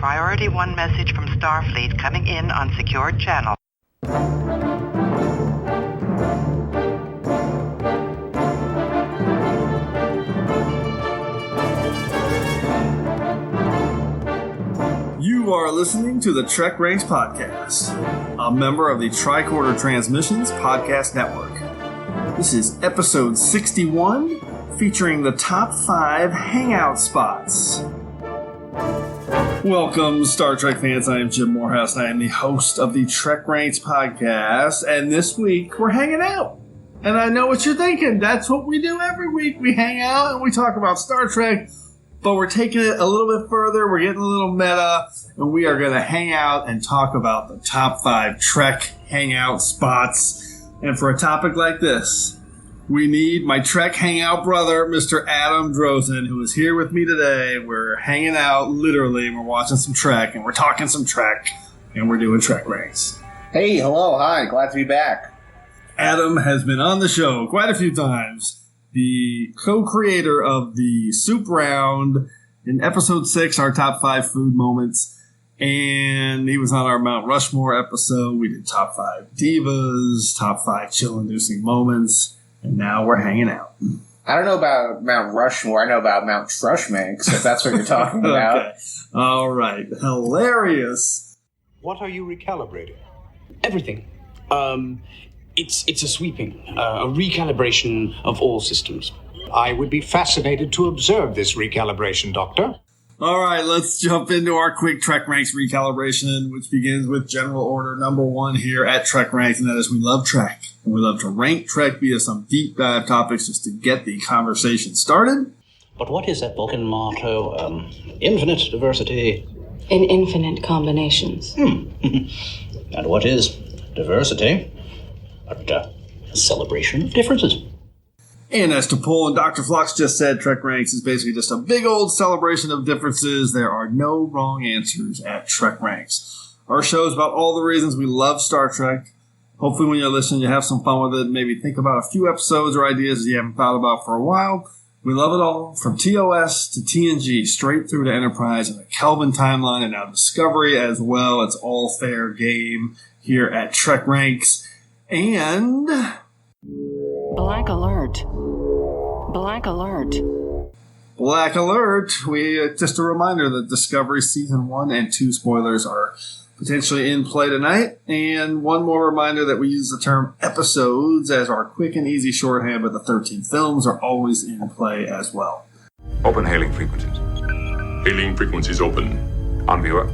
Priority 1 message from Starfleet coming in on secured channel. You are listening to the TrekRanks podcast, a member of the Tricorder Transmissions Podcast Network. This is episode 61, featuring the top 5 Hangout Spots. Welcome, Star Trek fans. I am Jim Morehouse, and I am the host of the TrekRanks podcast, and this week we're hanging out. And I know what you're thinking. That's what we do every week. We hang out and we talk about Star Trek, but we're taking it a little bit further. We're getting a little meta, and we are going to hang out and talk about the top 5 Trek Hangout Spots. And for a topic like this, we need my Trek Hangout brother, Mr. Adam Drozen, who is here with me today. We're hanging out, literally. We're watching some Trek, and we're talking some Trek, and we're doing TrekRanks. Hey, hello, hi, glad to be back. Adam has been on the show quite a few times. The co-creator of the Soup Round in episode 6, our top 5 food moments. And he was on our Mount Rushmore episode. We did top 5 divas, top 5 chill-inducing moments. And now we're hanging out. I don't know about Mount Rushmore. I know about Mount Trushmanks, if that's what you're talking about. Okay. All right. Hilarious. What are you recalibrating? Everything. It's a sweeping, a recalibration of all systems. I would be fascinated to observe this recalibration, Doctor. All right, let's jump into our quick TrekRanks recalibration, which begins with general order number 1 here at TrekRanks, and that is we love Trek. And we love to rank Trek via some deep dive topics just to get the conversation started. But what is that Vulcan motto? Infinite diversity. In infinite combinations. And what is diversity? A celebration of differences. And as T'Pol and Dr. Phlox just said, TrekRanks is basically just a big old celebration of differences. There are no wrong answers at TrekRanks. Our show is about all the reasons we love Star Trek. Hopefully when you're listening, you have some fun with it. Maybe think about a few episodes or ideas you haven't thought about for a while. We love it all, from TOS to TNG, straight through to Enterprise and the Kelvin timeline and now Discovery as well. It's all fair game here at TrekRanks. And Black alert. Black alert. Black alert. Just a reminder that Discovery Season 1 and 2 spoilers are potentially in play tonight. And one more reminder that we use the term episodes as our quick and easy shorthand, but the 13 films are always in play as well. Open hailing frequencies. Hailing frequencies open. On viewer.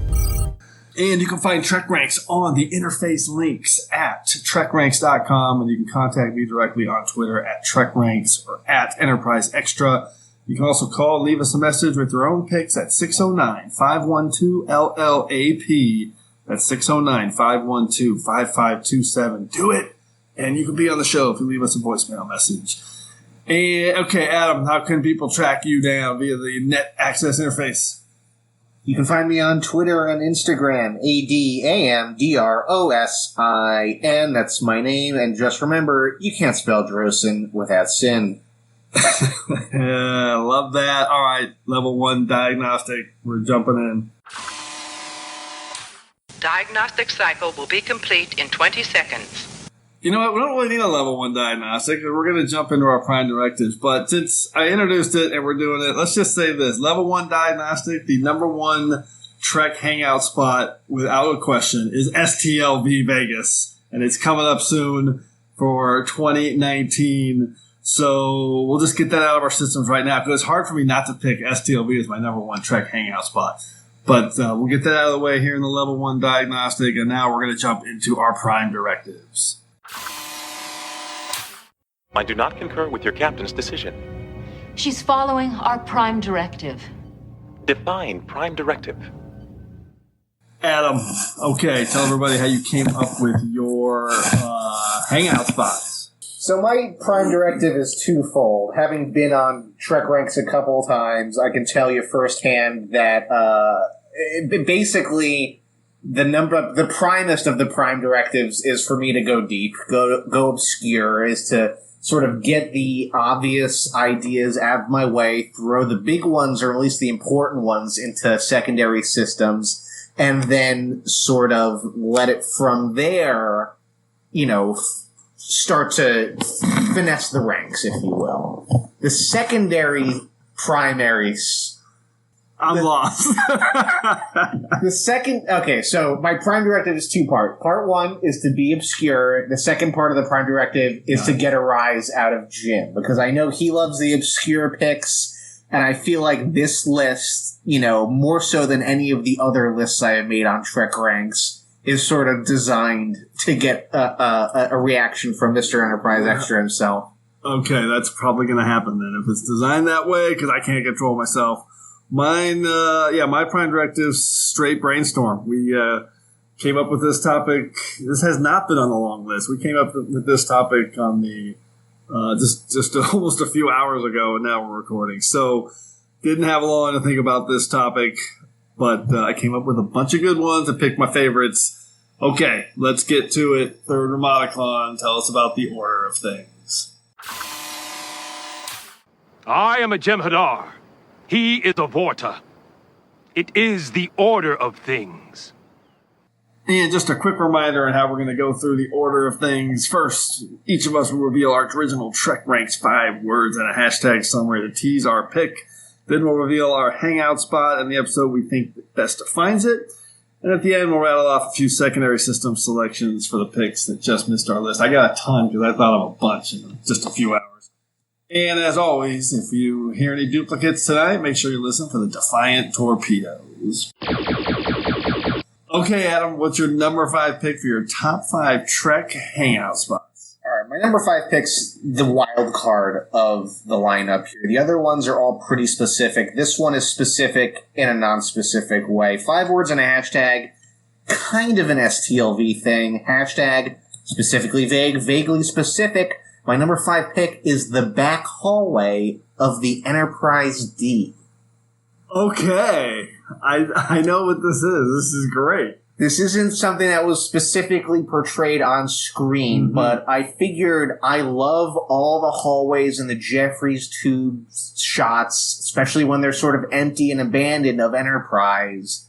And you can find TrekRanks on the interface links at TrekRanks.com, and you can contact me directly on Twitter at TrekRanks or at Enterprise Extra. You can also call, leave us a message with your own picks at 609-512-LLAP. That's 609-512-5527. Do it, and you can be on the show if you leave us a voicemail message. And okay, Adam, how can people track you down via the net access interface? You can find me on Twitter and Instagram, ADAMDROSIN. That's my name, and just remember, you can't spell Drosin without sin. Yeah, love that. All right, level 1 diagnostic. We're jumping in. Diagnostic cycle will be complete in 20 seconds. You know what? We don't really need a level 1 diagnostic. We're going to jump into our Prime Directives. But since I introduced it and we're doing it, let's just say this. Level 1 diagnostic, the number 1 Trek Hangout spot, without a question, is STLV Vegas. And it's coming up soon for 2019. So we'll just get that out of our systems right now, because it's hard for me not to pick STLV as my number 1 Trek Hangout spot. But we'll get that out of the way here in the level 1 diagnostic. And now we're going to jump into our Prime Directives. I do not concur with your captain's decision. She's following our Prime Directive. Define Prime Directive. Adam, okay, tell everybody how you came up with your hangout spots. So my Prime Directive is twofold. Having been on TrekRanks a couple of times, I can tell you firsthand that basically the primest of the Prime Directives is for me to go deep, go obscure, is to sort of get the obvious ideas out of my way, throw the big ones, or at least the important ones, into secondary systems, and then sort of let it from there, start to finesse the ranks, if you will. The secondary primaries... I'm lost. So my Prime Directive is two-part. Part one is to be obscure. The second part of the Prime Directive is to get a rise out of Jim, because I know he loves the obscure picks, and I feel like this list, more so than any of the other lists I have made on TrekRanks, is sort of designed to get a reaction from Mr. Enterprise Extra himself. Okay, that's probably going to happen then, if it's designed that way, because I can't control myself. Mine, my Prime Directive, straight brainstorm. We came up with this topic. This has not been on the long list. We came up with this topic on the just almost a few hours ago, and now we're recording. So didn't have long to think about this topic, but I came up with a bunch of good ones and picked my favorites. Okay, let's get to it. Third Ramaticon, tell us about the order of things. I am a Jem'Hadar. He is a Vorta. It is the order of things. And just a quick reminder on how we're going to go through the order of things. First, each of us will reveal our original TrekRanks 5 words and a hashtag summary to tease our pick. Then we'll reveal our Hangout Spot and the episode we think best defines it. And at the end, we'll rattle off a few secondary system selections for the picks that just missed our list. I got a ton because I thought of a bunch in just a few hours. And as always, if you hear any duplicates tonight, make sure you listen for the Defiant Torpedoes. Okay, Adam, what's your number 5 pick for your top 5 Trek Hangout Spots? All right, my number 5 pick's the wild card of the lineup here. The other ones are all pretty specific. This one is specific in a non-specific way. 5 words and a hashtag, kind of an STLV thing. Hashtag, specifically vague, vaguely specific. My number 5 pick is the back hallway of the Enterprise D. Okay. I know what this is. This is great. This isn't something that was specifically portrayed on screen, but I figured I love all the hallways and the Jeffries tube shots, especially when they're sort of empty and abandoned, of Enterprise.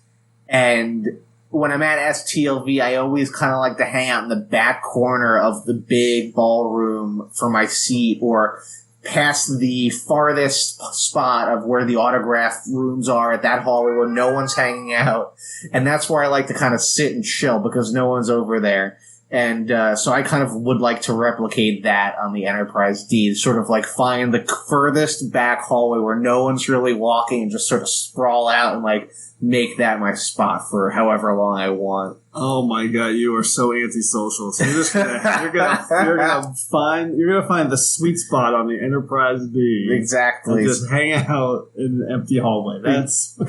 And when I'm at STLV, I always kind of like to hang out in the back corner of the big ballroom for my seat, or past the farthest spot of where the autograph rooms are at that hallway where no one's hanging out. And that's where I like to kind of sit and chill because no one's over there. And so I kind of would like to replicate that on the Enterprise D, sort of like find the furthest back hallway where no one's really walking and just sort of sprawl out and like make that my spot for however long I want. Oh my god, you are so antisocial. So you're gonna find the sweet spot on the Enterprise D. Exactly. And just hang out in an empty hallway. That's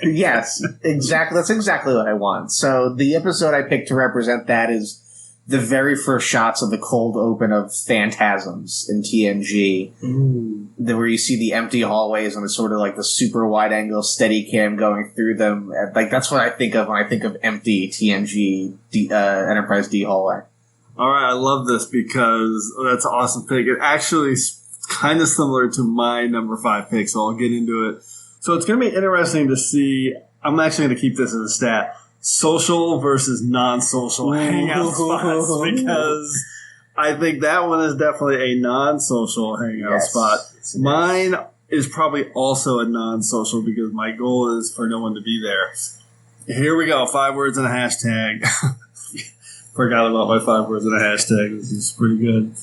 yes, exactly. That's exactly what I want. So the episode I picked to represent that is the very first shots of the cold open of Phantasms in TNG, where you see the empty hallways and it's sort of like the super wide angle steady cam going through them. Like that's what I think of when I think of empty TNG Enterprise D hallway. All right, I love this because that's an awesome pick. It actually is kind of similar to my number 5 pick, so I'll get into it. So it's going to be interesting to see. I'm actually going to keep this as a stat. Social versus non-social hangout spots, because I think that one is definitely a non-social hangout spot. Mine is probably also a non-social because my goal is for no one to be there. Here we go. 5 words and a hashtag. Forgot about my 5 words and a hashtag. This is pretty good.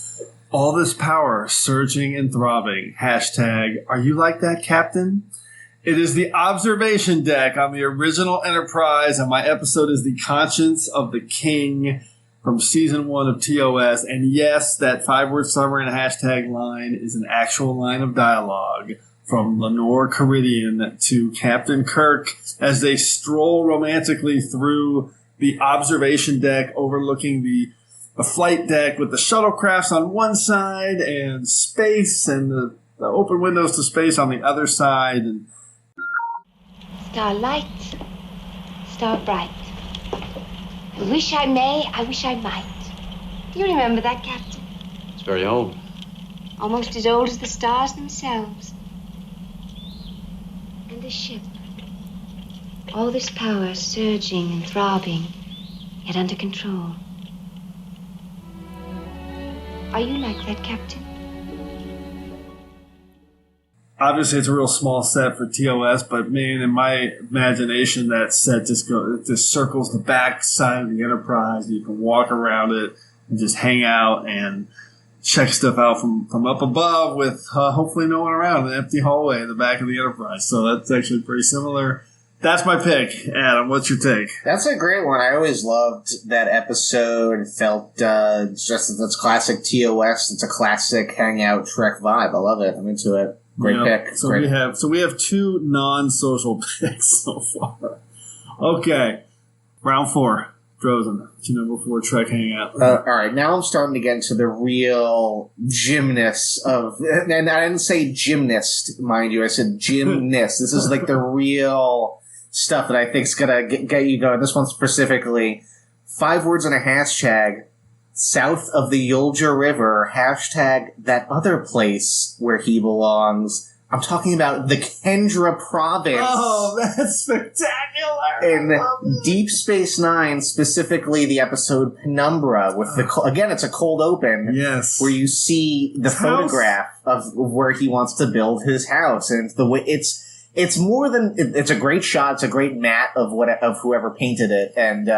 All this power surging and throbbing. Hashtag, are you like that, Captain? It is the observation deck on the original Enterprise, and my episode is The Conscience of the King from Season 1 of TOS. And yes, that 5-word summary and hashtag line is an actual line of dialogue from Lenore Caridian to Captain Kirk as they stroll romantically through the observation deck overlooking the flight deck with the shuttlecrafts on one side and space and the open windows to space on the other side. And Starlight, star bright. I wish I may, I wish I might. You remember that, Captain? It's very old. almost as old as the stars themselves. And the ship. All this power surging and throbbing, yet under control. Are you like that, Captain? Obviously, it's a real small set for TOS, but man, in my imagination, that set just circles the back side of the Enterprise. You can walk around it and just hang out and check stuff out from up above with hopefully no one around, an empty hallway in the back of the Enterprise. So that's actually pretty similar. That's my pick. Adam, what's your take? That's a great one. I always loved that episode. It felt just as it's classic TOS. It's a classic Hangout Trek vibe. I love it. I'm into it. Great pick. So Great. we have two non-social picks so far. Okay, round 4. Drozen, what's your number 4 Trek Hangout? All right, now I'm starting to get into the real gymnast of, and I didn't say gymnast, mind you. I said gymnast. This is like the real stuff that I think is gonna get you going. This one specifically, 5 words and a hashtag. South of the Yulja River, hashtag that other place where he belongs. I'm talking about the Kendra province. Oh, that's spectacular! In Deep Space Nine, specifically the episode Penumbra, with again, it's a cold open. Yes. Where you see the photograph of where he wants to build his house. And the way it's more than, it's a great shot. It's a great mat of whoever painted it. And,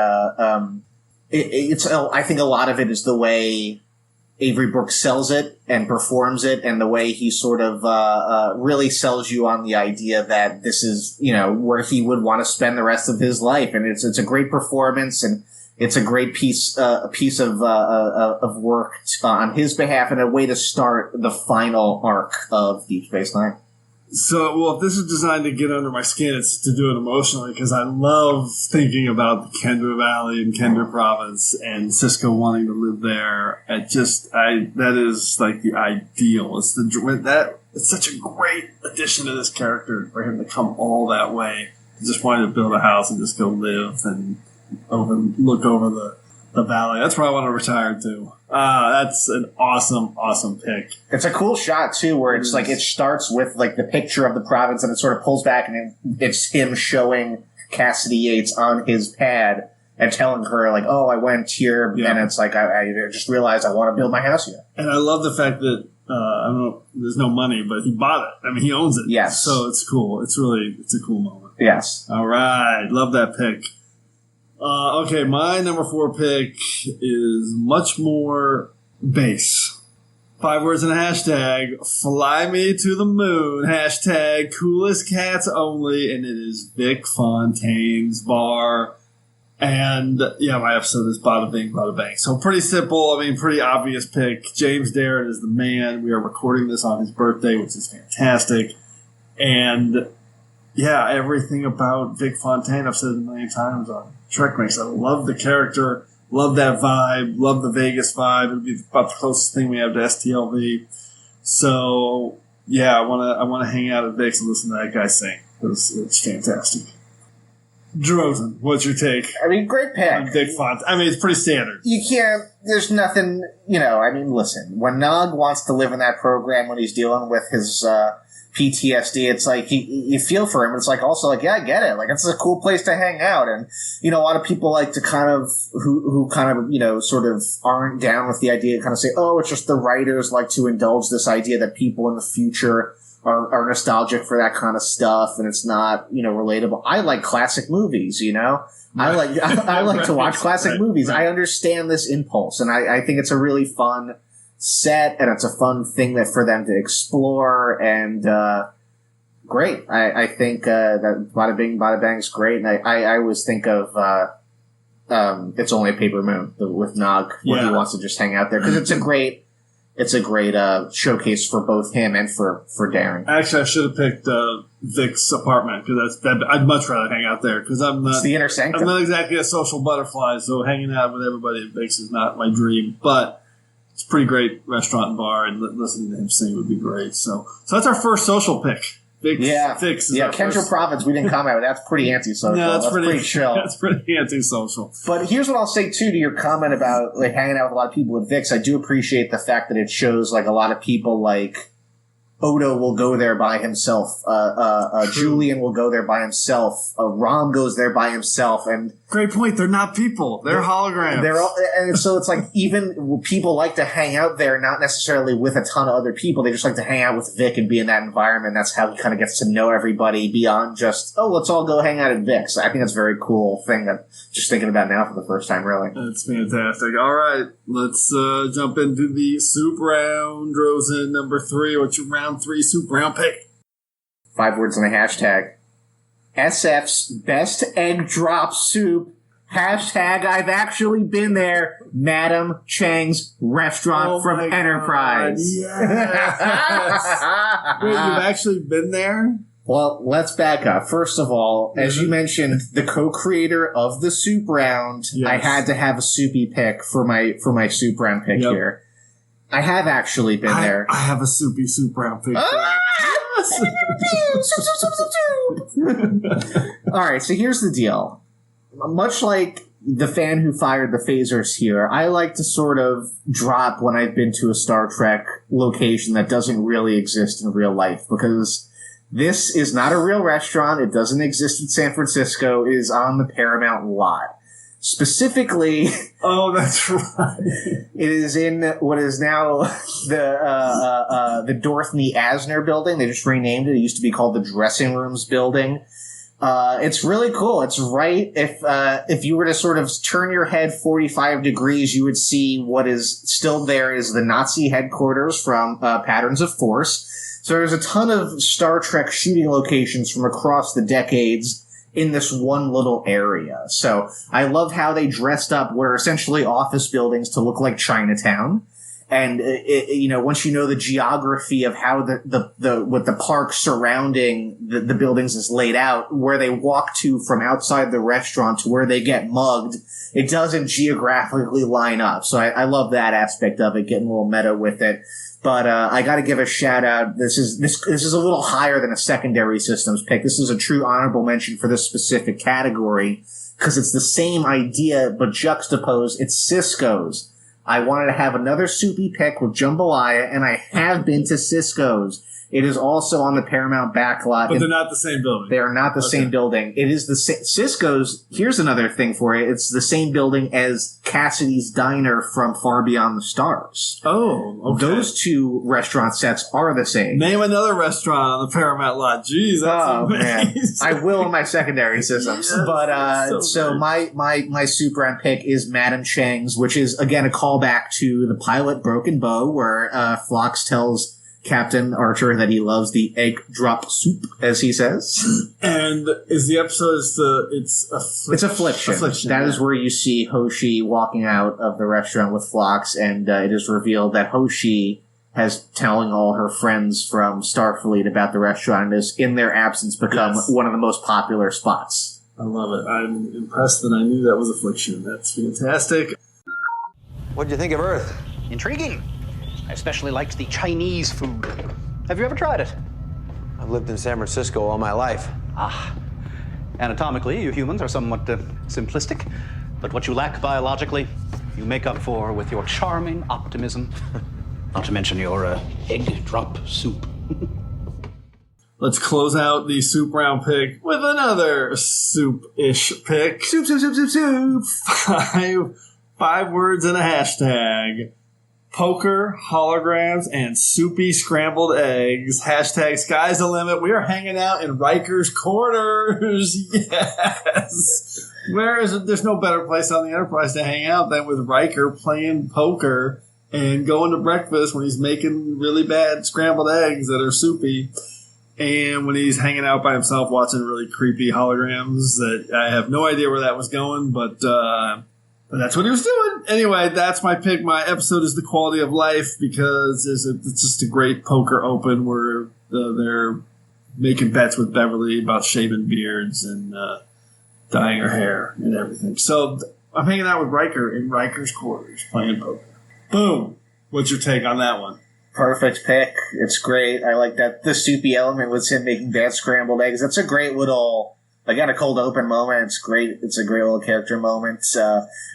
I think a lot of it is the way Avery Brooks sells it and performs it, and the way he sort of really sells you on the idea that this is, where he would want to spend the rest of his life. And it's a great performance, and it's a great piece of work on his behalf, and a way to start the final arc of Deep Space Nine. So, well, if this is designed to get under my skin, it's to do it emotionally, because I love thinking about the Kendra Valley and Kendra Province and Cisco wanting to live there. That is like the ideal. It's such a great addition to this character for him to come all that way. He just wanted to build a house and just go live and look over the valley. That's where I want to retire to. That's an awesome pick. It's a cool shot too, where it's like it starts with like the picture of the province, and it sort of pulls back, and it's him showing Cassidy Yates on his pad and telling her like, "Oh, I went here," and it's like I just realized I want to build my house here. And I love the fact that I don't know, there's no money, but he bought it. I mean, he owns it. Yes, so it's cool. It's a cool moment. Yes. All right, love that pick. Okay, my number 4 pick is much more base. 5 words and a hashtag. Fly me to the moon. Hashtag coolest cats only. And it is Vic Fontaine's bar. And yeah, my episode is Bada Bing, Bada Bang. So pretty simple. I mean, pretty obvious pick. James Darren is the man. We are recording this on his birthday, which is fantastic. And yeah, everything about Vic Fontaine, I've said it a million times on TrekRanks. I love the character, love that vibe, love the Vegas vibe. It'll be about the closest thing we have to STLV. So yeah, I want to hang out at Vic's and listen to that guy sing. It's fantastic. Drozen, what's your take? I mean, great pick. On Vic Fontaine. I mean, it's pretty standard. You can't. There's nothing. I mean, listen. When Nog wants to live in that program, when he's dealing with his PTSD, it's like you feel for him. It's like also like, yeah, I get it. Like, it's a cool place to hang out. And a lot of people like to kind of who kind of sort of aren't down with the idea, kind of say, oh, it's just the writers like to indulge this idea that people in the future are nostalgic for that kind of stuff, and it's not relatable. I like classic movies. I like to watch classic movies. I understand this impulse, and I think it's a really fun set, and it's a fun thing for them to explore, and great. I think that Bada Bing, Bada Bang is great, and I always think of It's Only a Paper Moon with Nog, where he wants to just hang out there, because it's a great showcase for both him and for Darren. Actually, I should have picked Vic's apartment, because I'd much rather hang out there, because it's the inner sanctum. I'm not exactly a social butterfly, so hanging out with everybody at Vic's is not my dream, but it's a pretty great restaurant and bar, and listening to him sing would be great. So that's our first social pick. Fix is Kendra Profits, we didn't comment, but that's pretty antisocial. No, that's pretty chill. That's pretty antisocial. But here's what I'll say, too, to your comment about like hanging out with a lot of people at Vix. I do appreciate the fact that it shows like a lot of people like Odo will go there by himself. Julian will go there by himself. Rom goes there by himself. And great point. They're not people. They're holograms. And so it's like even people like to hang out there, not necessarily with a ton of other people. They just like to hang out with Vic and be in that environment. That's how he kind of gets to know everybody beyond just, let's all go hang out at Vic's. I think that's a very cool thing that I'm just thinking about now for the first time, really. That's fantastic. All right. Let's jump into the soup round. Rosen, number 3. What's your round 3 soup round pick? 5 words and a hashtag. SF's best egg drop soup. Hashtag I've actually been there. Madam Chang's restaurant from Enterprise. Yes. Wait, you've actually been there? Well, let's back up. First of all, as you mentioned, the co-creator of the soup round, I had to have a soupy pick for my soup round pick here. I have actually been there. I have a soupy soup round pick. Alright, so here's the deal. Much like the fan who fired the phasers here, I like to sort of drop when I've been to a Star Trek location that doesn't really exist in real life, because this is not a real restaurant. It doesn't exist in San Francisco. It is on the Paramount lot. Specifically... Oh, that's right. It is in what is now the Dorothy Asner building. They just renamed it. It used to be called the Dressing Rooms building. It's really cool. It's right. If you were to sort of turn your head 45 degrees, you would see what is still there is the Nazi headquarters from Patterns of Force. So there's a ton of Star Trek shooting locations from across the decades in this one little area. So I love how they dressed up where essentially office buildings to look like Chinatown. And once you know the geography of how what the park surrounding the buildings is laid out, where they walk to from outside the restaurant to where they get mugged, it doesn't geographically line up. So I love that aspect of it, getting a little meta with it. But I got to give a shout out. This is a little higher than a secondary systems pick. This is a true honorable mention for this specific category because it's the same idea but juxtaposed. It's Cisco's. I wanted to have another soupy pick with jambalaya, and I have been to Cisco's. It is also on the Paramount backlot. But they're not the same building. They are not the same building. It is the Cisco's. Here's another thing for you. It's the same building as Cassidy's Diner from Far Beyond the Stars. Oh, okay. Those two restaurant sets are the same. Name another restaurant on the Paramount lot. Jeez, that's amazing. Man. I will in my secondary systems. Yes, but so my soup round pick is Madam Chang's, which is again a callback to the pilot Broken Bow, where Phlox tells Captain Archer that he loves the egg drop soup, as he says. And is the episode it's Affliction? That is where you see Hoshi walking out of the restaurant with Phlox, and it is revealed that Hoshi has telling all her friends from Starfleet about the restaurant and has, in their absence, become one of the most popular spots. I love it. I'm impressed that I knew that was Affliction. That's fantastic. What did you think of Earth? Intriguing. I especially liked the Chinese food. Have you ever tried it? I've lived in San Francisco all my life. Ah. Anatomically, you humans are somewhat simplistic, but what you lack biologically, you make up for with your charming optimism. Not to mention your egg drop soup. Let's close out the soup round pick with another soup-ish pick. Soup. 5 words and a hashtag. Poker, holograms, and soupy scrambled eggs. Hashtag sky's the limit. We are hanging out in Riker's quarters. Yes. There's no better place on the Enterprise to hang out than with Riker playing poker and going to breakfast when he's making really bad scrambled eggs that are soupy. And when he's hanging out by himself watching really creepy holograms that I have no idea where that was going, but that's what he was doing. Anyway, that's my pick. My episode is The Quality of Life because it's just a great poker open where they're making bets with Beverly about shaving beards and dyeing her hair and everything. So I'm hanging out with Riker in Riker's quarters playing poker. Boom. What's your take on that one? Perfect pick. It's great. I like that. The soupy element with him making bad scrambled eggs. That's a great little, again, a cold open moment. It's great. It's a great little character moment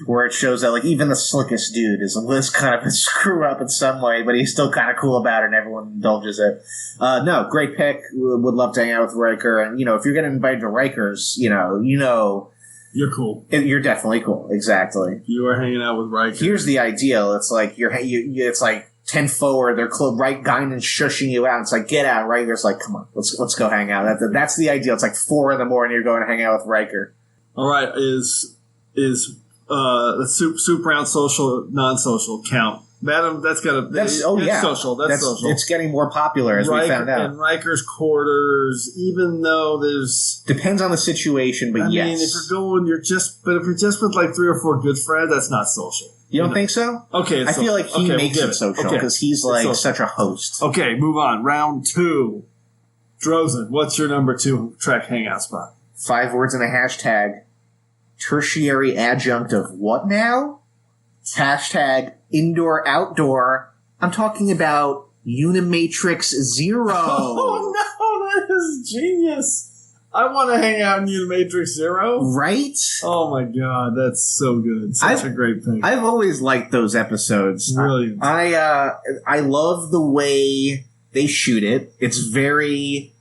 where it shows that, like, even the slickest dude is kind of a screw up in some way, but he's still kind of cool about it and everyone indulges it. No, great pick. Would love to hang out with Riker. And, if you're getting invited to Rikers, you're cool. You're definitely cool. Exactly. You are hanging out with Riker. Here's the ideal. It's like it's like 10 forward. They're right Guinan's shushing you out. It's like, get out. Riker's like, come on, let's go hang out. That's the ideal. It's like 4 in the morning. You're going to hang out with Riker. All right. Is soup round social, non-social count? Madam, that's social. That's social. It's getting more popular as we found out. And Riker's quarters, even though there's depends on the situation, but yes. I mean, if you're just with like 3 or 4 good friends, that's not social. You don't think so? Okay, I feel like he makes it social because he's like such a host. Okay, move on. Round 2. Drozen, what's your number 2 Trek Hangout spot? 5 words and a hashtag. Tertiary adjunct of what now? Hashtag indoor outdoor. I'm talking about Unimatrix Zero. Oh no, that is genius. I want to hang out in Unimatrix Zero. Right? Oh my god, that's so good. Such a great thing. I've always liked those episodes. Brilliant. I love the way they shoot it. It's very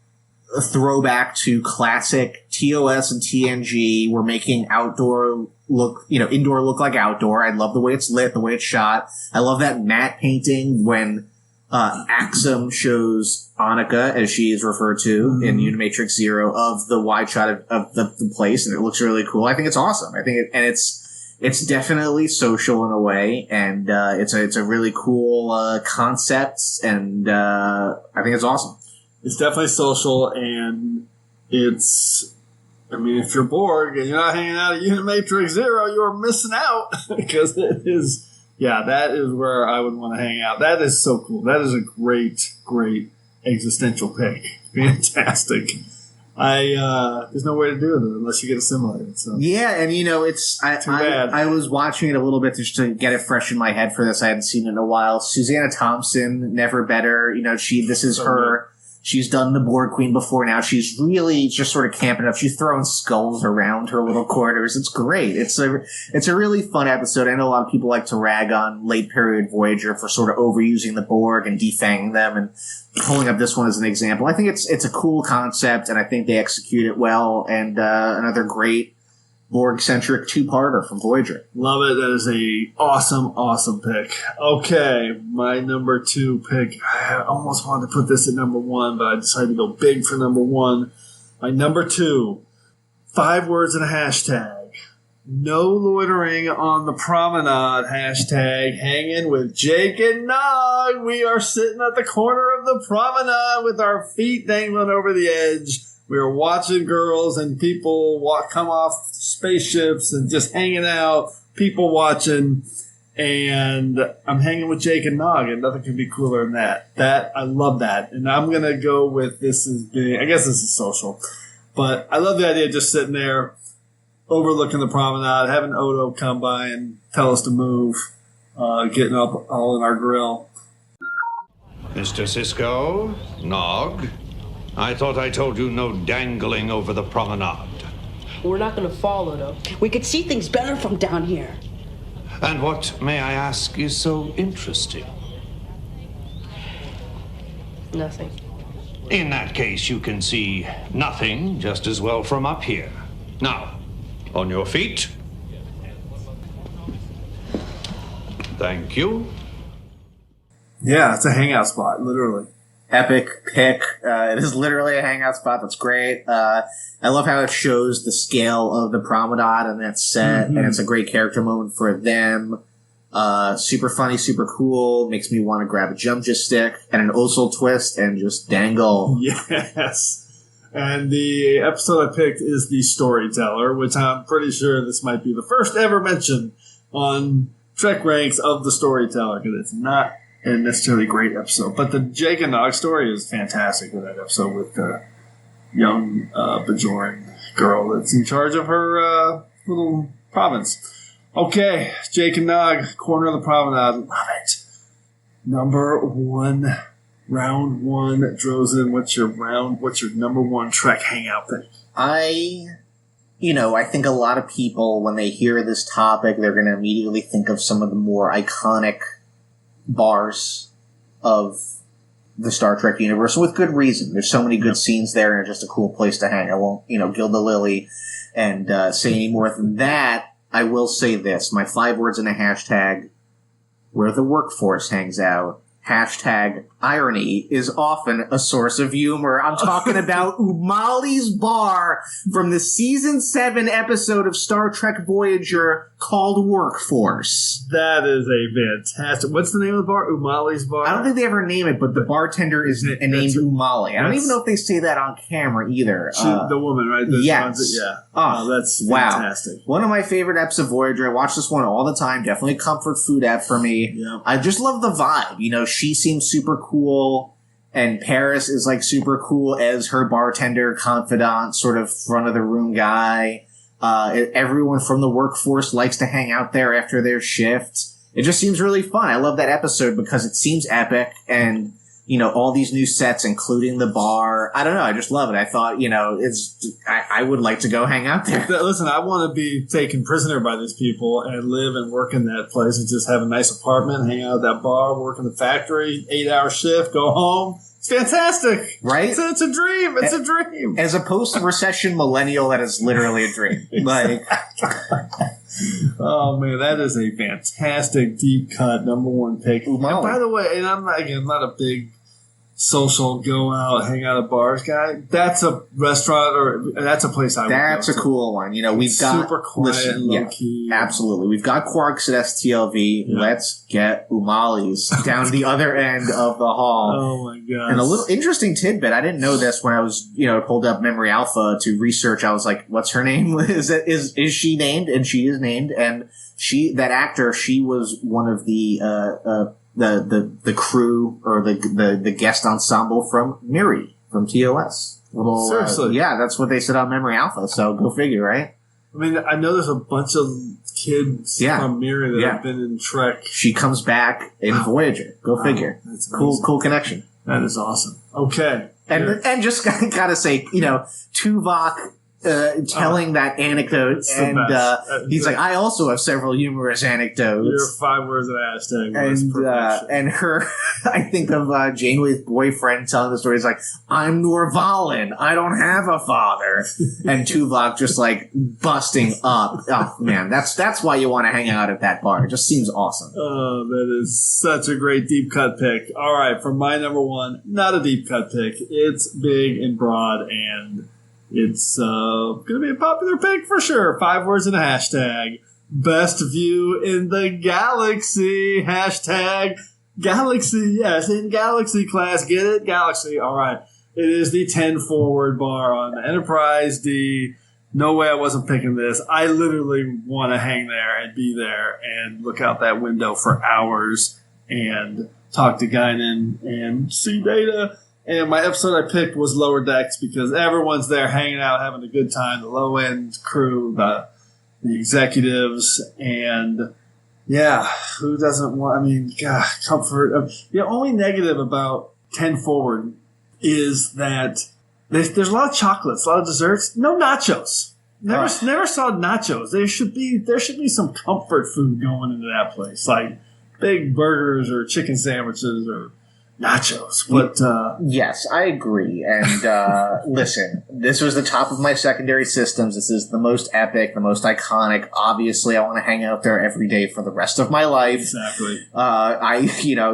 a throwback to classic TOS and TNG. We're making indoor look like outdoor. I love the way it's lit, the way it's shot. I love that matte painting when Axum shows Annika, as she is referred to in Unimatrix Zero, of the wide shot of the place, and it looks really cool. I think it's awesome. I think it's definitely social in a way, and it's a really cool concept, and I think it's awesome. It's definitely social, and it's. I mean, if you're bored and you're not hanging out at Unimatrix Zero, you're missing out because it is. Yeah, that is where I would want to hang out. That is so cool. That is a great, great existential pick. Fantastic. There's no way to do it unless you get assimilated. So. Yeah, and it's I was watching it a little bit just to get it fresh in my head for this. I hadn't seen it in a while. Susanna Thompson, never better. This is her. Good. She's done the Borg Queen before now. She's really just sort of camping up. She's throwing skulls around her little quarters. It's great. It's a really fun episode. I know a lot of people like to rag on late period Voyager for sort of overusing the Borg and defanging them and pulling up this one as an example. I think it's a cool concept, and I think they execute it well. And another great Borg-centric 2-parter from Voyager. Love it. That is a awesome pick. Okay, my number 2 pick. I almost wanted to put this at number 1, but I decided to go big for number 1. My number 2, 5 words and a hashtag. No loitering on the promenade. Hashtag hanging with Jake and Nog. We are sitting at the corner of the promenade with our feet dangling over the edge. We were watching girls and people come off spaceships and just hanging out, people watching, and I'm hanging with Jake and Nog, and nothing can be cooler than that. I love that. And I'm going to go with this as being, I guess this is social, but I love the idea of just sitting there overlooking the promenade, having Odo come by and tell us to move, getting up all in our grill. Mr. Sisko, Nog, I thought I told you no dangling over the promenade. We're not going to follow, though. We could see things better from down here. And what, may I ask, is so interesting? Nothing. In that case, you can see nothing just as well from up here. Now, on your feet. Thank you. Yeah, it's a hangout spot, literally. Epic pick. It is literally a hangout spot. That's great. I love how it shows the scale of the promenade and that set, and it's a great character moment for them. Super funny, super cool. Makes me want to grab a jump stick and an Osel twist and just dangle. Yes. And the episode I picked is The Storyteller, which I'm pretty sure this might be the first ever mention on TrekRanks of The Storyteller, because it's not a necessarily great episode. But the Jake and Nog story is fantastic in that episode with the young Bajoran girl that's in charge of her little province. Okay, Jake and Nog, corner of the promenade. Love it. number one, round one, Drozen, what's your number one Trek Hangout pick? I think a lot of people, when they hear this topic, they're going to immediately think of some of the more iconic bars of the Star Trek universe, with good reason. There's so many good scenes there, and it's just a cool place to hang. I won't, gild the lily and say any more than that. I will say this. My 5 words in a hashtag, where the workforce hangs out. Hashtag irony is often a source of humor. I'm talking about Umali's Bar from the season 7 episode of Star Trek Voyager called Workforce. That is a fantastic... What's the name of the bar? Umali's Bar? I don't think they ever name it, but the bartender is named Umali. I don't even know if they say that on camera either. The woman, right? Yes. Yeah. Oh, that's fantastic. Wow. One of my favorite eps of Voyager. I watch this one all the time. Definitely a comfort food app for me. Yeah. I just love the vibe. She seems super cool, and Paris is super cool as her bartender, confidant, sort of front of the room guy. Everyone from the workforce likes to hang out there after their shift. It just seems really fun. I love that episode because it seems epic, and all these new sets, including the bar. I don't know. I just love it. I thought, I would like to go hang out there. Listen, I want to be taken prisoner by these people and live and work in that place and just have a nice apartment, hang out at that bar, work in the factory, 8-hour shift, go home. It's fantastic. Right? It's a dream. It's a dream. As a post-recession millennial, that is literally a dream. Oh, man, that is a fantastic deep cut number one pick. Umali. And by the way, and I'm not a big social go out, hang out at bars guy. That's a restaurant or that's a place I would That's go a to. cool one. We've got super quiet and low key. Absolutely. We've got Quarks at STLV. Yeah. Let's get Umali's down the other end of the hall. Oh my god. And a little interesting tidbit. I didn't know this when I was, pulled up Memory Alpha to research. I was like, what's her name? Is she named? And she is named. And that actor, she was one of the crew or the guest ensemble from Miri from TOS. Seriously? Yeah, that's what they said on Memory Alpha. So go figure, right? I mean, I know there's a bunch of kids from Miri that have been in Trek. She comes back in Voyager. Go figure. That's cool connection. That is awesome. Okay, and just gotta say, Tuvok. Telling that anecdote, and he's like, I also have several humorous anecdotes. Your 5 words of hashtag. And her, I think of Janeway's boyfriend telling the story. He's like, I'm Norvalin. I don't have a father. And Tuvok just busting up. Oh man, that's why you want to hang out at that bar. It just seems awesome. Oh, that is such a great deep cut pick. All right, for my number one, not a deep cut pick. It's big and broad and. It's going to be a popular pick for sure. 5 words in a hashtag. Best view in the galaxy. Hashtag galaxy. Yes, in galaxy class. Get it? Galaxy. All right. It is the 10 forward bar on the Enterprise D. No way I wasn't picking this. I literally want to hang there and be there and look out that window for hours and talk to Guinan and see Data. And my episode I picked was Lower Decks because everyone's there hanging out, having a good time. The low-end crew, the executives, and yeah, who doesn't want, comfort. The only negative about 10 Forward is that there's a lot of chocolates, a lot of desserts, no nachos. Never saw nachos. There should be some comfort food going into that place, like big burgers or chicken sandwiches or nachos, but yes, I agree. And listen, this was the top of my secondary systems. This is the most epic, the most iconic. Obviously, I want to hang out there every day for the rest of my life. Exactly.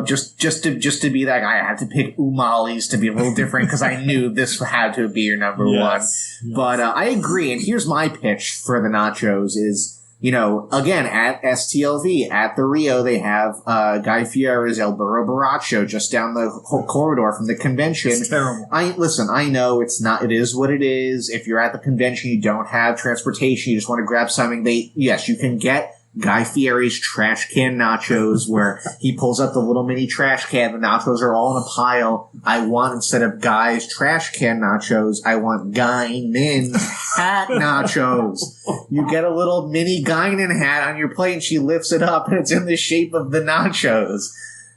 Just to be that guy, I had to pick Umali's to be a little different because I knew this had to be your number one. Yes. But I agree. And here's my pitch for the nachos: is. Again, at STLV, at the Rio, they have Guy Fieri's El Burro Borracho just down the whole corridor from the convention. It's terrible. I know it is what it is. If you're at the convention, you don't have transportation, you just want to grab something, you can get Guy Fieri's trash can nachos where he pulls up the little mini trash can. The nachos are all in a pile. I want, instead of Guy's trash can nachos, I want Guinan hat nachos. You get a little mini Guinan hat on your plate and she lifts it up and it's in the shape of the nachos.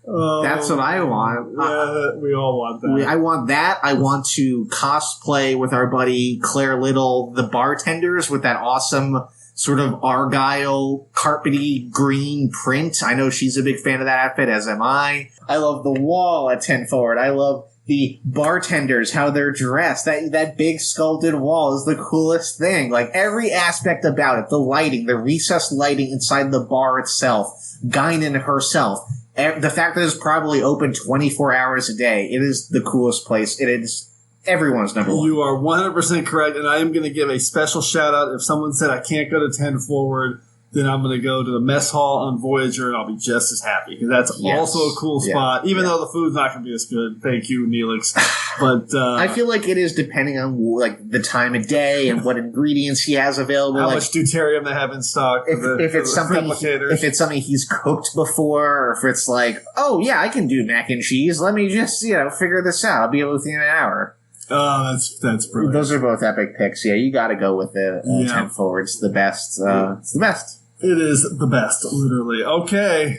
That's what I want. Yeah, we all want that. I want that. I want to cosplay with our buddy Claire Little, the bartenders, with that awesome sort of argyle, carpety green print. I know she's a big fan of that outfit, as am I. I love the wall at 10 Forward. I love the bartenders, how they're dressed. That big sculpted wall is the coolest thing. Like, every aspect about it, the lighting, the recessed lighting inside the bar itself, Guinan herself, the fact that it's probably open 24 hours a day, it is the coolest place. It is everyone's number one. You are 100% correct, and I am going to give a special shout-out. If someone said I can't go to 10 Forward, then I'm going to go to the mess hall on Voyager, and I'll be just as happy, because that's also a cool spot, even though the food's not going to be as good. Thank you, Neelix. But I feel like it is depending on like the time of day and what ingredients he has available. How like, much deuterium they have in stock. If it's something he's cooked before, or if it's like, oh yeah, I can do mac and cheese. Let me just figure this out. I'll be able to in an hour. Oh, that's brilliant. Those are both epic picks. Yeah, you got to go with it. 10 Forward. It's the best. It's the best. It is the best, literally. Okay,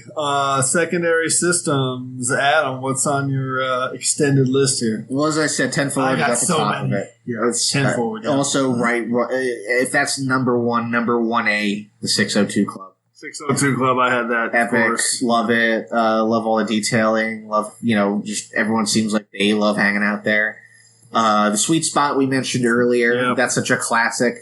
secondary systems. Adam, what's on your extended list here? Well, as I said, 10 Forward is at the top of it. Yeah, it's 10 Forward. Yeah. Also, if that's number 1A, the 602 Club. 602 Club, I had that. Epic, love it. Love all the detailing. Love, just everyone seems like they love hanging out there. The Sweet Spot we mentioned earlier. That's such a classic.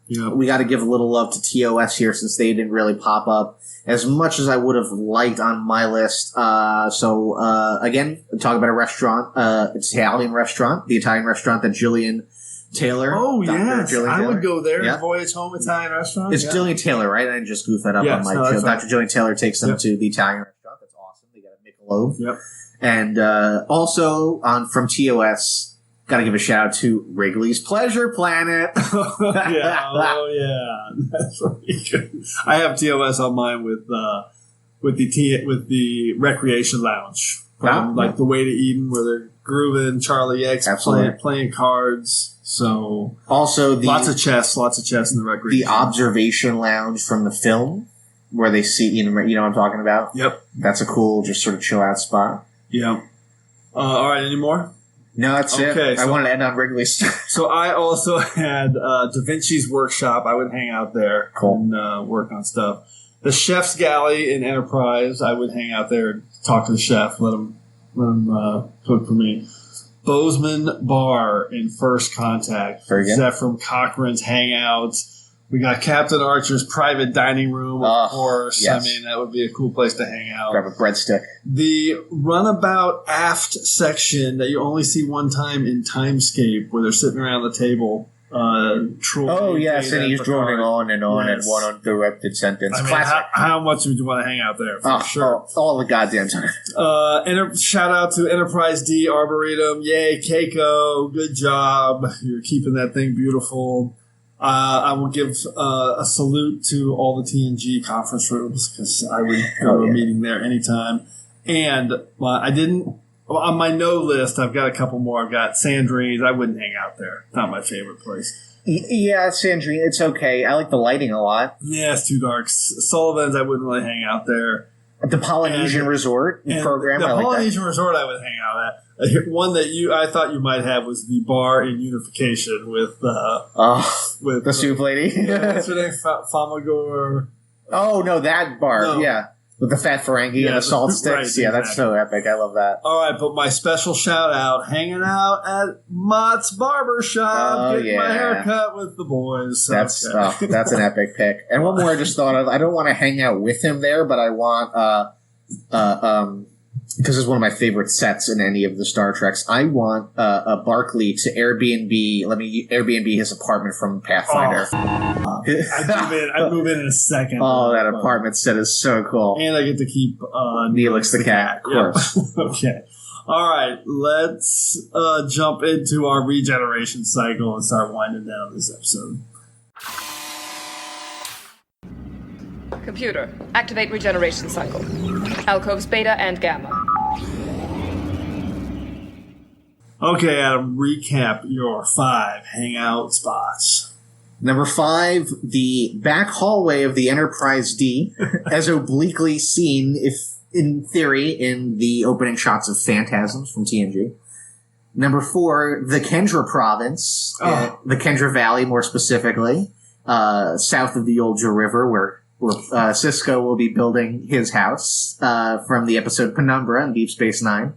We got to give a little love to TOS here, since they didn't really pop up as much as I would have liked on my list. Again, talk about a restaurant. It's an Italian restaurant, the Italian restaurant that Jillian Taylor. Oh, yes. Jillian I Taylor. would go there. Voyage Home Italian Restaurant. It's Jillian Taylor, right? I just goofed that up on my show. Dr. Jillian Taylor takes them to the Italian restaurant. That's awesome. They got a Michelob. Yep. And also from TOS, got to give a shout out to Wrigley's Pleasure Planet. Oh yeah, that's really good. I have TOS on mine with the recreation lounge, like the Way to Eden, where they're grooving, Charlie X playing cards. So also lots of chess in the recreation. The observation lounge from the film, where they see you know what I'm talking about. Yep, that's a cool, just sort of chill out spot. Yeah. All right, any more? No, that's it. I wanted to end on Wrigley's. So I also had Da Vinci's Workshop. I would hang out there and work on stuff. The Chef's Galley in Enterprise. I would hang out there and talk to the chef. Let him cook for me. Bozeman Bar in First Contact. Zephram Cochran's Hangout. We got Captain Archer's private dining room, of course. Yes. I mean, that would be a cool place to hang out. Grab a breadstick. The runabout aft section that you only see one time in Timescape, where they're sitting around the table. Troy, yes, and he's droning on and on in one uninterrupted sentence. I mean, how much would you want to hang out there? For sure. All the goddamn time. Shout out to Enterprise D Arboretum. Yay, Keiko. Good job. You're keeping that thing beautiful. I will give a salute to all the TNG conference rooms, because I would go to a meeting there anytime. And I didn't, on my no list, I've got a couple more. I've got Sandrine's. I wouldn't hang out there. Not my favorite place. Yeah, Sandrine, it's okay. I like the lighting a lot. Yeah, it's too dark. Sullivan's, I wouldn't really hang out there. The Polynesian Resort program. The Polynesian Resort I would hang out at. One that I thought you might have was the bar in Unification with the soup lady. What's her name? Famagor. Oh no, that bar. No. Yeah, with the fat Ferengi and the salt sticks. Right, that's so epic. I love that. All right, but my special shout out: hanging out at Mott's Barber Shop, getting my hair cut with the boys. That's that's an epic pick. And one more I just thought of. I don't want to hang out with him there, but I want because it's one of my favorite sets in any of the Star Treks. I want Barclay to Airbnb. Let me Airbnb his apartment from Pathfinder. I'd move in a second. Oh, that apartment set is so cool. And I get to keep Neelix the cat, of course. Okay. All right, let's jump into our regeneration cycle and start winding down this episode. Computer, activate regeneration cycle. Alcoves beta and gamma. Okay, Adam, recap your 5 hangout spots. Number 5, the back hallway of the Enterprise D, as obliquely seen if in theory, in the opening shots of Phantasms from TNG. Number 4, the Kendra province, the Kendra Valley more specifically, south of the Olja River, where Sisko will be building his house, from the episode Penumbra in Deep Space Nine.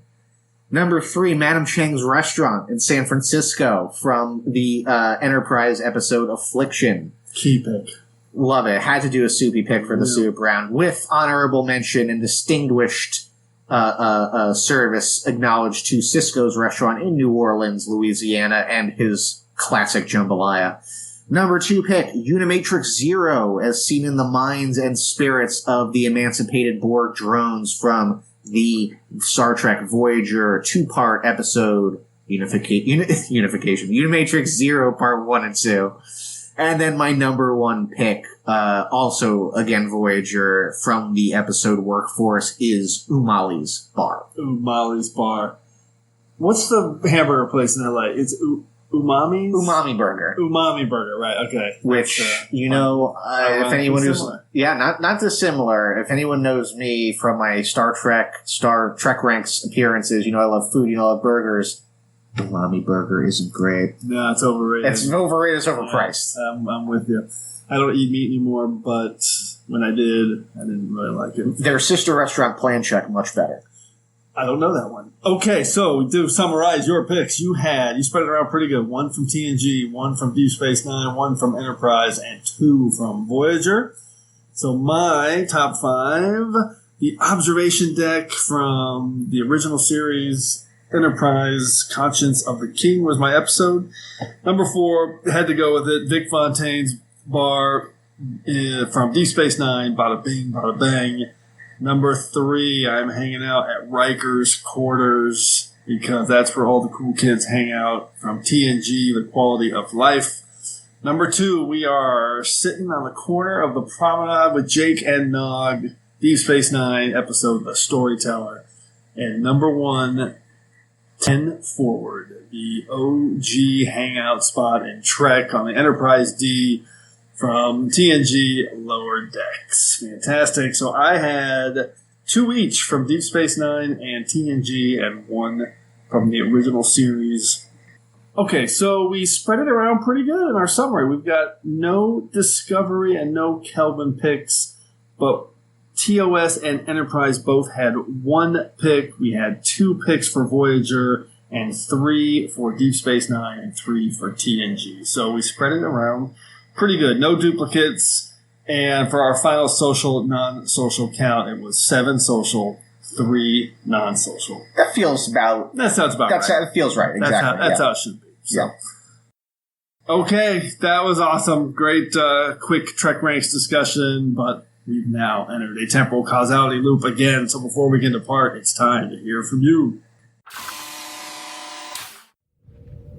Number 3, Madame Cheng's restaurant in San Francisco from the Enterprise episode Affliction. Key pick. Love it. Had to do a soupy pick for the soup round, with honorable mention and distinguished service acknowledged to Sisko's restaurant in New Orleans, Louisiana, and his classic jambalaya. Number 2 pick, Unimatrix Zero, as seen in the minds and spirits of the emancipated Borg drones from the Star Trek Voyager 2-part episode Unification, Unimatrix Zero Part 1 and 2. And then my number 1 pick, also again Voyager, from the episode Workforce, is Umali's Bar. Umali's Bar. What's the hamburger place in LA? It's Umami's? Umami Burger. Umami Burger, right, okay. Which, if anyone who's... Yeah, not dissimilar. If anyone knows me from my Star Trek Ranks appearances, I love food, I love burgers. Umami Burger isn't great. No, it's overrated. It's overrated, it's overpriced. I'm with you. I don't eat meat anymore, but when I did, I didn't really like it. Their sister restaurant, Plan Check, much better. I don't know that one. Okay, so to summarize your picks, you spread it around pretty good. 1 from TNG, 1 from Deep Space Nine, 1 from Enterprise, and 2 from Voyager. So my top 5, the observation deck from the original series, Enterprise, Conscience of the King was my episode. Number 4, had to go with it, Vic Fontaine's bar from Deep Space Nine, bada bing, bada bang. Number 3, I'm hanging out at Riker's quarters because that's where all the cool kids hang out from TNG, The Quality of Life. Number 2, we are sitting on the corner of the promenade with Jake and Nog, Deep Space Nine episode The Storyteller. And number 1, 10 Forward, the OG hangout spot in Trek on the Enterprise D from TNG Lower Decks. Fantastic. So I had 2 each from Deep Space Nine and TNG and 1 from the original series. Okay, so we spread it around pretty good in our summary. We've got no Discovery and no Kelvin picks, but TOS and Enterprise both had 1 pick. We had 2 picks for Voyager and 3 for Deep Space Nine and 3 for TNG. So we spread it around pretty good. No duplicates. And for our final social, non-social count, it was 7 social, 3 non-social. That sounds about right. That feels right. Exactly. That's how it should be. So. Yeah. Okay, that was awesome. Great, quick Trek Ranks discussion, but we've now entered a temporal causality loop again. So before we can depart, it's time to hear from you.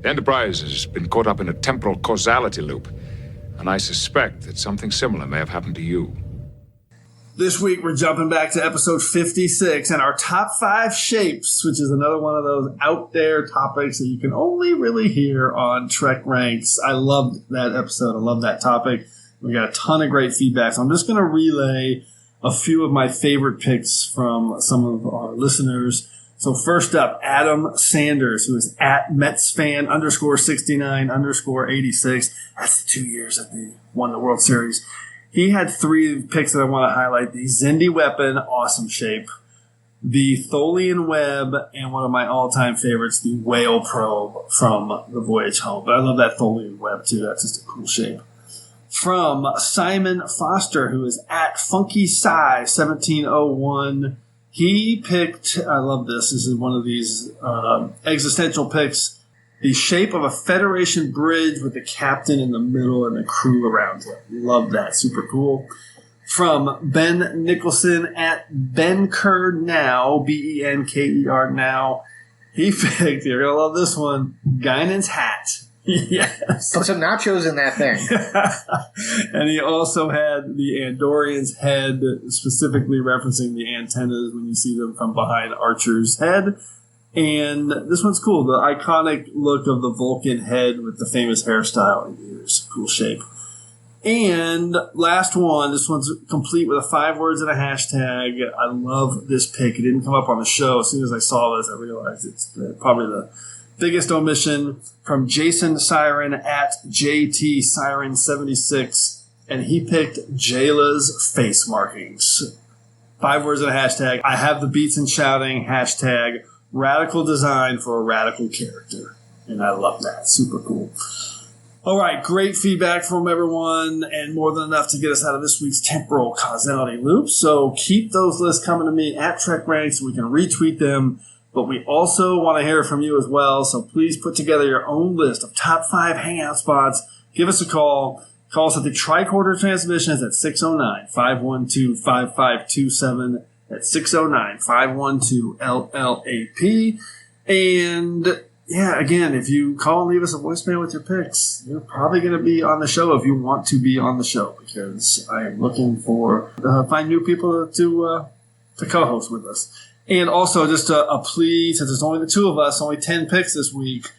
The Enterprise has been caught up in a temporal causality loop, and I suspect that something similar may have happened to you. This week, we're jumping back to episode 56 and our top 5 shapes, which is another one of those out there topics that you can only really hear on Trek Ranks. I loved that episode. I love that topic. We got a ton of great feedback. So I'm just going to relay a few of my favorite picks from some of our listeners. So first up, Adam Sanders, who is at MetsFan _69_86. That's the 2 years that they won the World Series. He had 3 picks that I want to highlight. The Xindi Weapon, awesome shape. The Tholian Web, and one of my all-time favorites, the Whale Probe from The Voyage Home. But I love that Tholian Web, too. That's just a cool shape. From Simon Foster, who is at Funky Psy 1701. He picked, I love this is one of these existential picks, the shape of a Federation bridge with the captain in the middle and the crew around him. Love that. Super cool. From Ben Nicholson at Benker Now, Benker Now. He picked, you're going to love this one, Guinan's hat. Yes. Put some nachos in that thing. And he also had the Andorian's head, specifically referencing the antennas when you see them from behind Archer's head. And this one's cool. The iconic look of the Vulcan head with the famous hairstyle and ears. Cool shape. And last one, this one's complete with a 5 words and a hashtag. I love this pick. It didn't come up on the show. As soon as I saw this, I realized it's probably the biggest omission from Jason Siren at JT Siren 76. And he picked Jayla's face markings. 5 words and a hashtag. I have the beats and shouting. Hashtag radical design for a radical character. And I love that. Super cool. All right, great feedback from everyone, and more than enough to get us out of this week's temporal causality loop. So keep those lists coming to me at TrekRanks so we can retweet them. But we also want to hear from you as well. So please put together your own list of top 5 hangout spots. Give us a call. Call us at the tricorder transmissions at 609-512-5527. At 609-512-LLAP. And yeah, again, if you call and leave us a voicemail with your picks, you're probably going to be on the show if you want to be on the show, because I am looking for find new people to co-host with us. And also, just a plea, since there's only the 2 of us, only 10 picks this week,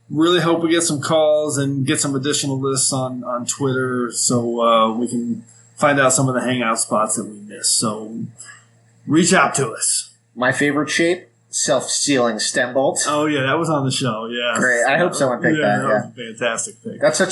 really hope we get some calls and get some additional lists on Twitter so we can find out some of the hangout spots that we missed. So reach out to us. My favorite shape? Self-sealing stem bolt. Oh yeah, that was on the show. Yeah, great. I hope someone picked that. That was a fantastic pick. That's a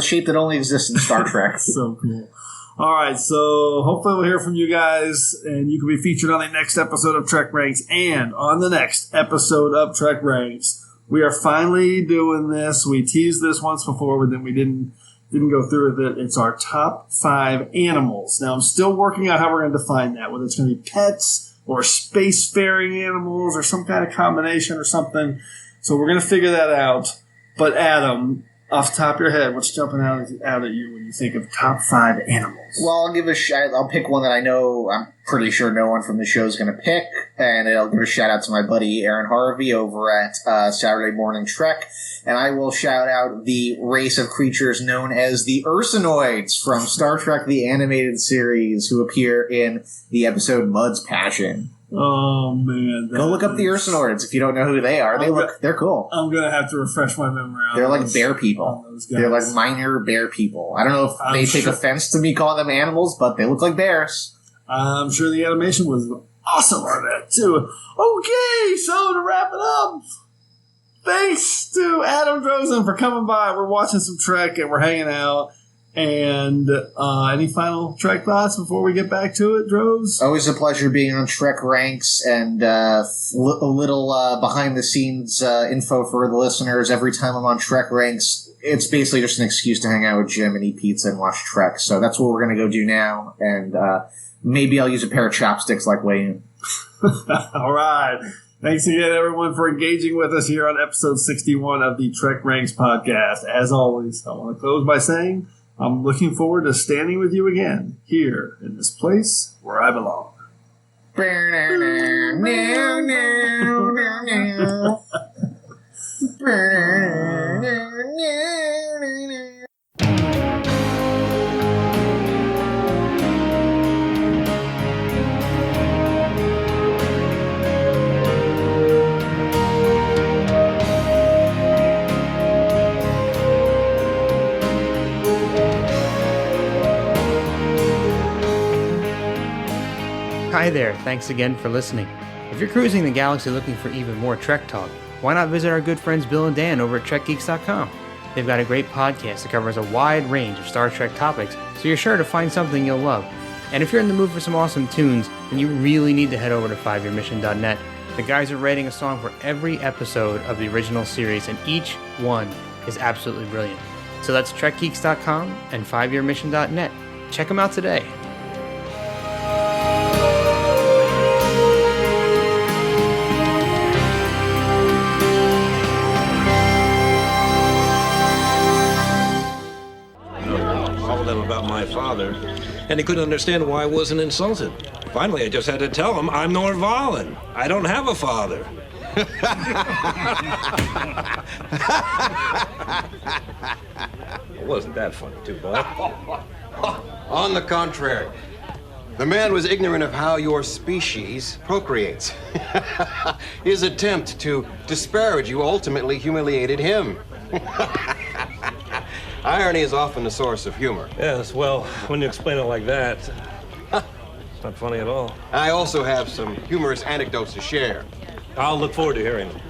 shape that only exists in Star Trek. So cool. All right, so hopefully we'll hear from you guys, and you can be featured on the next episode of Trek Ranks and on the next episode of Trek Ranks. We are finally doing this. We teased this once before, but then we didn't go through with it. It's our top 5 animals. Now I'm still working out how we're going to define that. Whether it's going to be pets or spacefaring animals, or some kind of combination or something. So we're going to figure that out. But Adam, off the top of your head, what's jumping out at you when you think of top 5 animals? Well, I'll pick one that I know I'm pretty sure no one from the show is going to pick, and I'll give a shout out to my buddy Aaron Harvey over at Saturday Morning Trek, and I will shout out the race of creatures known as the Ursinoids from Star Trek the Animated Series, who appear in the episode Mud's Passion. Oh man! Go look up the Ursinoids if you don't know who they are. They're cool. I'm gonna have to refresh my memory. They're like bear people. They're like minor bear people. I don't know if they take offense to me calling them animals, but they look like bears. I'm sure the animation was awesome on that too. Okay, so to wrap it up, thanks to Adam Drozen for coming by. We're watching some Trek and we're hanging out. And any final Trek thoughts before we get back to it, Droz? Always a pleasure being on Trek Ranks, and a little behind-the-scenes info for the listeners. Every time I'm on Trek Ranks, it's basically just an excuse to hang out with Jim and eat pizza and watch Trek. So that's what we're going to go do now, and maybe I'll use a pair of chopsticks like Wayne. All right. Thanks again, everyone, for engaging with us here on episode 61 of the Trek Ranks podcast. As always, I want to close by saying I'm looking forward to standing with you again here in this place where I belong. Hi there, thanks again for listening. If you're cruising the galaxy looking for even more Trek talk, why not visit our good friends Bill and Dan over at TrekGeeks.com? They've got a great podcast that covers a wide range of Star Trek topics, so you're sure to find something you'll love. And if you're in the mood for some awesome tunes, then you really need to head over to 5yearmission.net. The guys are rating a song for every episode of the original series, and each one is absolutely brilliant. So that's TrekGeeks.com and 5yearmission.net. Check them out today. About my father, and he couldn't understand why I wasn't insulted. Finally, I just had to tell him I'm Norvalin. I don't have a father. It wasn't that funny, too, bud. On the contrary, the man was ignorant of how your species procreates. His attempt to disparage you ultimately humiliated him. Irony is often the source of humor. Yes, well, when you explain it like that, it's not funny at all. I also have some humorous anecdotes to share. I'll look forward to hearing them.